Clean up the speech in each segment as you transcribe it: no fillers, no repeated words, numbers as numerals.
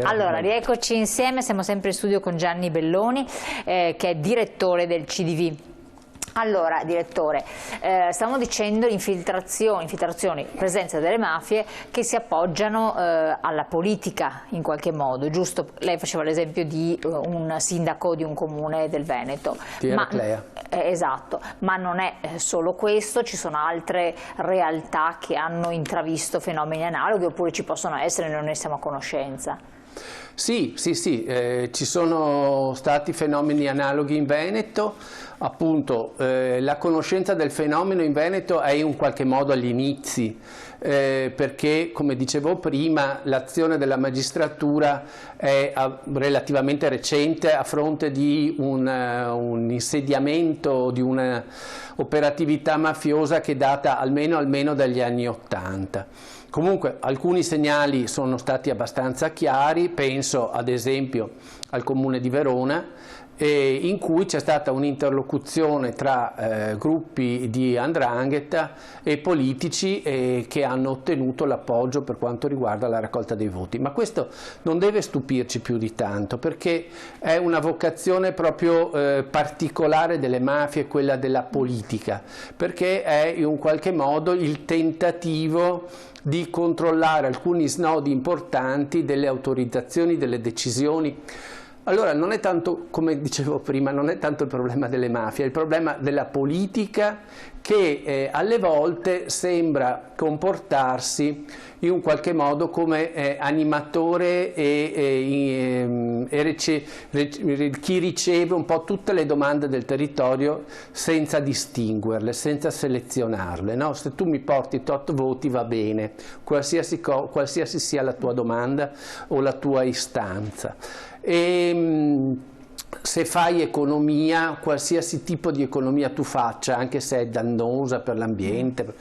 Allora, rieccoci insieme, siamo sempre in studio con Gianni Belloni, che è direttore del CDV. Allora, direttore, stavamo dicendo infiltrazioni, presenza delle mafie che si appoggiano alla politica in qualche modo, giusto? Lei faceva l'esempio di un sindaco di un comune del Veneto. Esatto, ma non è solo questo, ci sono altre realtà che hanno intravisto fenomeni analoghi oppure ci possono essere e non ne siamo a conoscenza? Sì, ci sono stati fenomeni analoghi in Veneto, appunto la conoscenza del fenomeno in Veneto è in qualche modo agli inizi, perché come dicevo prima l'azione della magistratura è relativamente recente a fronte di un insediamento, di un'operatività mafiosa che data almeno dagli anni '80. Comunque alcuni segnali sono stati abbastanza chiari, penso ad esempio al Comune di Verona, in cui c'è stata un'interlocuzione tra gruppi di 'ndrangheta e politici che hanno ottenuto l'appoggio per quanto riguarda la raccolta dei voti. Ma questo non deve stupirci più di tanto, perché è una vocazione proprio particolare delle mafie, quella della politica, perché è in un qualche modo il tentativo di controllare alcuni snodi importanti delle autorizzazioni, delle decisioni. Allora non è tanto, come dicevo prima, non è tanto il problema delle mafie, è il problema della politica che alle volte sembra comportarsi in un qualche modo come animatore chi riceve un po' tutte le domande del territorio senza distinguerle, senza selezionarle, no? Se tu mi porti tot voti va bene, qualsiasi sia la tua domanda o la tua istanza. Se fai economia, qualsiasi tipo di economia tu faccia, anche se è dannosa per l'ambiente,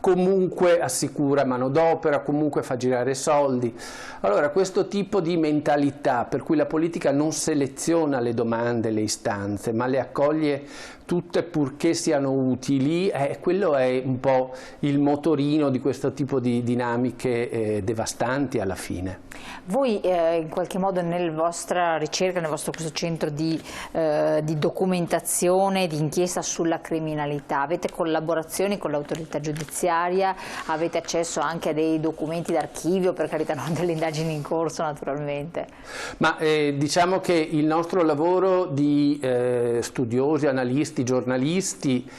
comunque assicura manodopera, comunque fa girare soldi. Allora questo tipo di mentalità per cui la politica non seleziona le domande, le istanze, ma le accoglie tutte purché siano utili, quello è un po' il motorino di questo tipo di dinamiche devastanti alla fine. Voi in qualche modo nella vostra ricerca, nel vostro questo centro di documentazione, di inchiesta sulla criminalità, avete collaborazioni con l'autorità giudiziaria, avete accesso anche a dei documenti d'archivio, per carità non delle indagini in corso naturalmente? Ma diciamo che il nostro lavoro di studiosi, analisti, giornalisti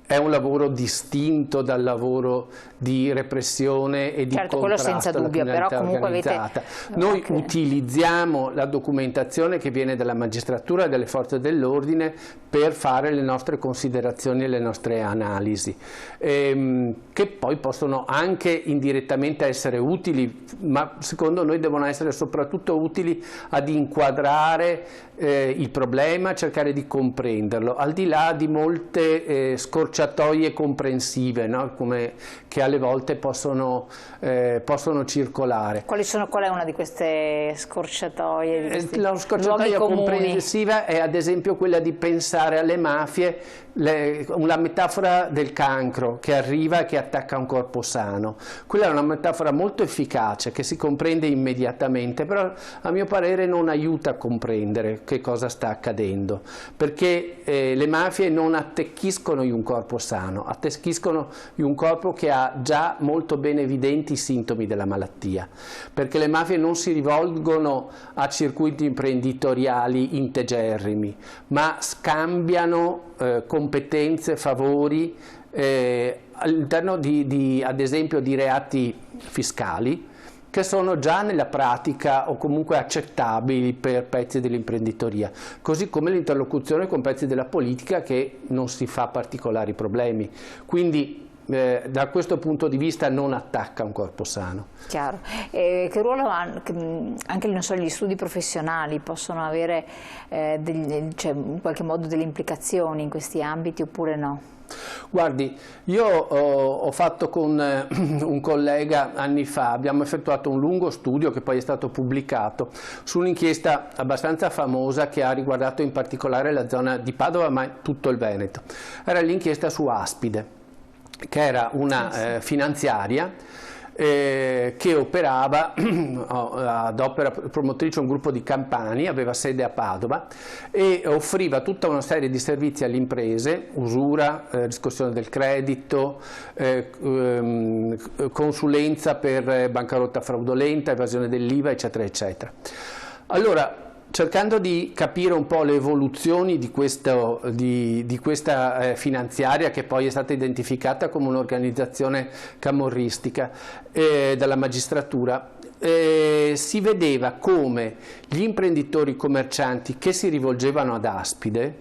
è un lavoro distinto dal lavoro di repressione e di contrasto senza dubbio, alla criminalità organizzata. Noi utilizziamo la documentazione che viene dalla magistratura e dalle forze dell'ordine per fare le nostre considerazioni e le nostre analisi, che poi possono anche indirettamente essere utili, ma secondo noi devono essere soprattutto utili ad inquadrare il problema, cercare di comprenderlo, al di là di molte scorciatoie comprensive, no? Che alle volte possono circolare. Qual è una di queste scorciatoie? La scorciatoia comprensiva è ad esempio quella di pensare alle mafie, una metafora del cancro che arriva e che attacca un corpo sano. Quella è una metafora molto efficace che si comprende immediatamente, però a mio parere non aiuta a comprendere che cosa sta accadendo, perché le mafie non attecchiscono in un corpo sano, attecchiscono in un corpo che ha già molto ben evidenti i sintomi della malattia, perché le mafie non si rivolgono a circuiti imprenditoriali integerrimi, ma scambiano competenze, favori all'interno ad esempio di reati fiscali che sono già nella pratica o comunque accettabili per pezzi dell'imprenditoria, così come l'interlocuzione con pezzi della politica che non si fa particolari problemi. Quindi da questo punto di vista non attacca un corpo sano. Chiaro. Che ruolo anche non so, gli studi professionali possono avere in qualche modo delle implicazioni in questi ambiti oppure no? Guardi, io ho fatto con un collega anni fa, abbiamo effettuato un lungo studio che poi è stato pubblicato su un'inchiesta abbastanza famosa che ha riguardato in particolare la zona di Padova ma tutto il Veneto. Era l'inchiesta su Aspide, che era una finanziaria che operava ad opera promotrice un gruppo di Campani, aveva sede a Padova e offriva tutta una serie di servizi alle imprese, usura, riscossione del credito, consulenza per bancarotta fraudolenta, evasione dell'IVA, eccetera, eccetera. Allora, cercando di capire un po' le evoluzioni di questa finanziaria, che poi è stata identificata come un'organizzazione camorristica dalla magistratura, si vedeva come gli imprenditori commercianti che si rivolgevano ad Aspide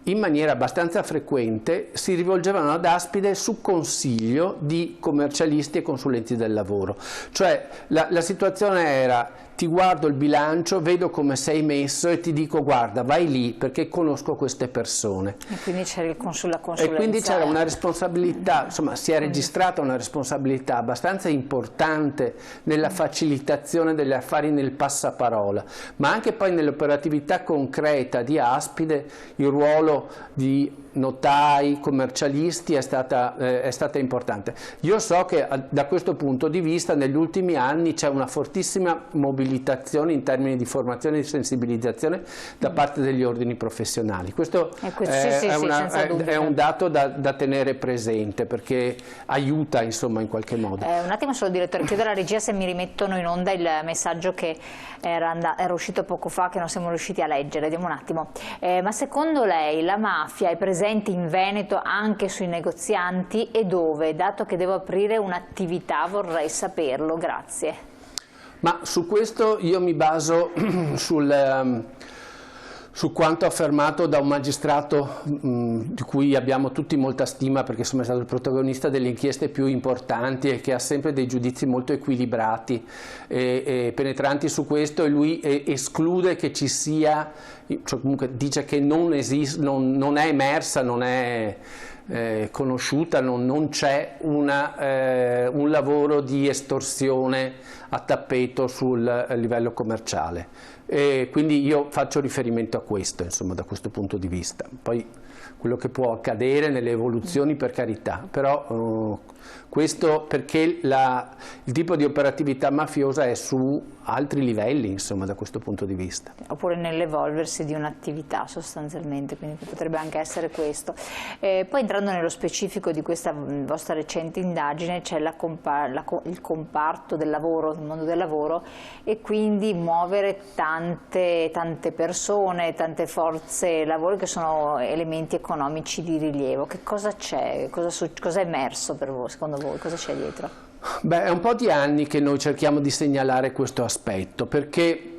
in maniera abbastanza frequente si rivolgevano ad Aspide su consiglio di commercialisti e consulenti del lavoro. Cioè la situazione era: ti guardo il bilancio, vedo come sei messo e ti dico guarda, vai lì perché conosco queste persone. E quindi c'era la consulenza. E quindi c'era una responsabilità, insomma si è registrata una responsabilità abbastanza importante nella facilitazione degli affari nel passaparola, ma anche poi nell'operatività concreta di Aspide. Il ruolo di notai, commercialisti è stata importante. Io so che da questo punto di vista negli ultimi anni c'è una fortissima mobilitazione in termini di formazione e di sensibilizzazione da parte degli ordini professionali. Questo è un dato da tenere presente, perché aiuta insomma in qualche modo. Un attimo solo, direttore, chiedo alla regia se mi rimettono in onda il messaggio che era uscito poco fa, che non siamo riusciti a leggere. Vediamo un attimo. Ma secondo lei la mafia è presente in Veneto anche sui negozianti, e dove? Dato che devo aprire un'attività vorrei saperlo, grazie. Ma su questo io mi baso su quanto affermato da un magistrato di cui abbiamo tutti molta stima, perché insomma è stato il protagonista delle inchieste più importanti e che ha sempre dei giudizi molto equilibrati e penetranti su questo, e lui esclude che ci sia, cioè comunque dice che non esiste, non è emersa, non è conosciuta, non c'è un lavoro di estorsione a tappeto sul livello commerciale. E quindi io faccio riferimento a questo, insomma, da questo punto di vista. Poi quello che può accadere nelle evoluzioni, per carità, però questo perché il tipo di operatività mafiosa è su altri livelli, insomma, da questo punto di vista. Oppure nell'evolversi di un'attività sostanzialmente, quindi potrebbe anche essere questo. Poi entrando nello specifico di questa vostra recente indagine, c'è il comparto del lavoro, il mondo del lavoro, e quindi muovere tante persone, tante forze lavoro che sono elementi economici di rilievo. Che cosa c'è? Cosa è emerso per voi, secondo voi? Cosa c'è dietro? Beh, è un po' di anni che noi cerchiamo di segnalare questo aspetto, perché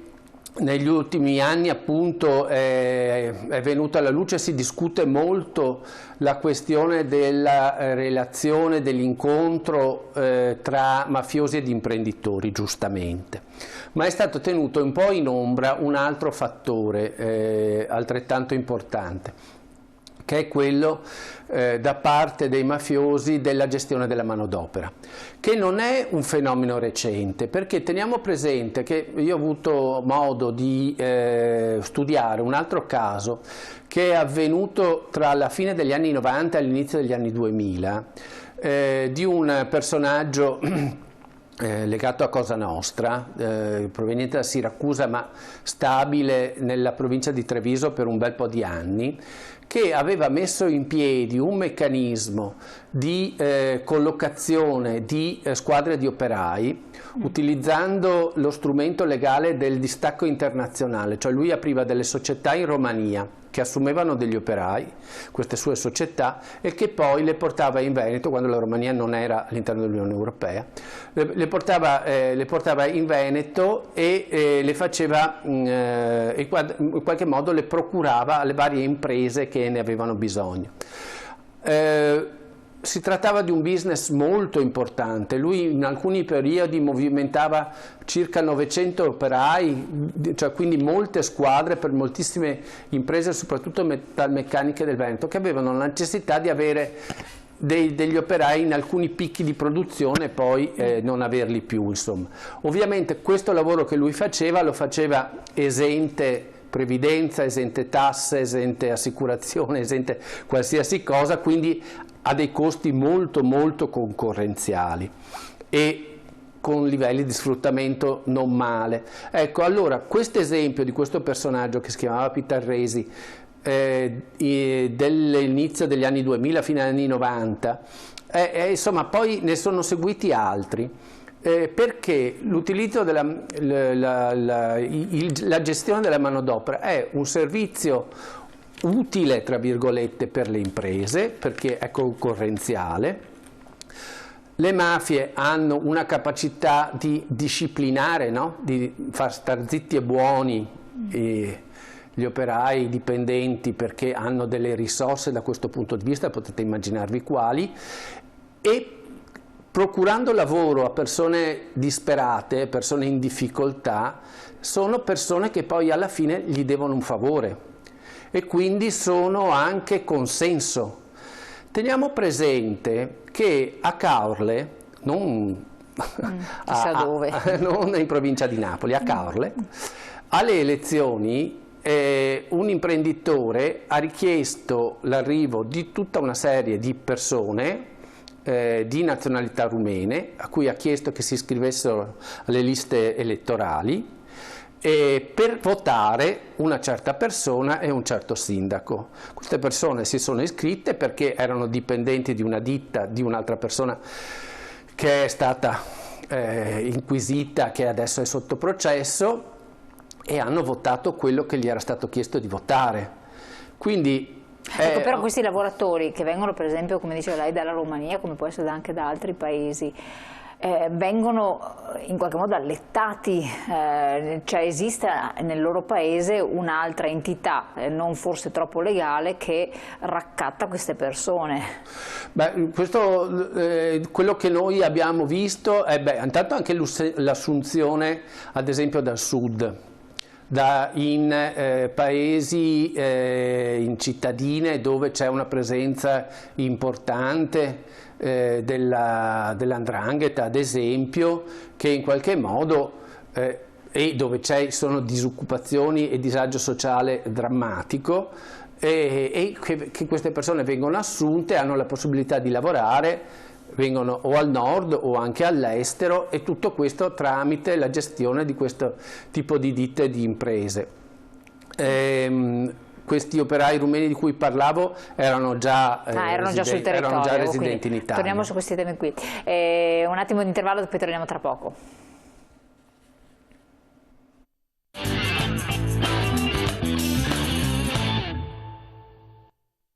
negli ultimi anni appunto è venuta alla luce, si discute molto la questione della relazione, dell'incontro tra mafiosi ed imprenditori, giustamente, ma è stato tenuto un po' in ombra un altro fattore altrettanto importante, che è quello da parte dei mafiosi della gestione della manodopera, che non è un fenomeno recente, perché teniamo presente che io ho avuto modo di studiare un altro caso che è avvenuto tra la fine degli anni 90 e l'inizio degli anni 2000, di un personaggio legato a Cosa Nostra, proveniente da Siracusa ma stabile nella provincia di Treviso per un bel po' di anni, che aveva messo in piedi un meccanismo di collocazione di squadre di operai utilizzando lo strumento legale del distacco internazionale, cioè lui apriva delle società in Romania che assumevano degli operai, queste sue società, e che poi le portava in Veneto, quando la Romania non era all'interno dell'Unione Europea, le portava in Veneto e le faceva, in qualche modo le procurava alle varie imprese che ne avevano bisogno. Si trattava di un business molto importante. Lui in alcuni periodi movimentava circa 900 operai, cioè quindi molte squadre per moltissime imprese, soprattutto metalmeccaniche del Veneto, che avevano la necessità di avere degli operai in alcuni picchi di produzione e poi non averli più, insomma. Ovviamente questo lavoro che lui faceva lo faceva esente previdenza, esente tasse, esente assicurazione, esente qualsiasi cosa, quindi a dei costi molto concorrenziali, e con livelli di sfruttamento non male. Ecco, allora, questo esempio di questo personaggio che si chiamava Pitarresi, dell'inizio degli anni 2000 fino agli anni 90, insomma, poi ne sono seguiti altri, perché l'utilizzo la gestione della manodopera è un servizio utile, tra virgolette, per le imprese, perché è concorrenziale. Le mafie hanno una capacità di disciplinare, no? Di far star zitti e buoni gli operai, i dipendenti, perché hanno delle risorse da questo punto di vista, potete immaginarvi quali, e procurando lavoro a persone disperate, persone in difficoltà, sono persone che poi alla fine gli devono un favore e quindi sono anche consenso. Teniamo presente che a Caorle, non in provincia di Napoli, a Caorle, alle elezioni un imprenditore ha richiesto l'arrivo di tutta una serie di persone di nazionalità rumene, a cui ha chiesto che si iscrivessero alle liste elettorali per votare una certa persona e un certo sindaco. Queste persone si sono iscritte perché erano dipendenti di una ditta di un'altra persona che è stata inquisita, che adesso è sotto processo, e hanno votato quello che gli era stato chiesto di votare. Quindi ecco, però questi lavoratori che vengono, per esempio, come diceva lei, dalla Romania, come può essere anche da altri paesi, vengono in qualche modo allettati, cioè esiste nel loro paese un'altra entità, non forse troppo legale, che raccatta queste persone. Beh, questo, quello che noi abbiamo visto è intanto anche l'assunzione, ad esempio, dal sud. In paesi, in cittadine dove c'è una presenza importante dell''ndrangheta, ad esempio, che in qualche modo, e dove sono disoccupazioni e disagio sociale drammatico, e che queste persone vengono assunte, hanno la possibilità di lavorare, vengono o al nord o anche all'estero, e tutto questo tramite la gestione di questo tipo di ditte e di imprese. Questi operai rumeni di cui parlavo erano già sul territorio, erano già residenti in Italia. Torniamo su questi temi qui. Un attimo di intervallo, poi torniamo tra poco.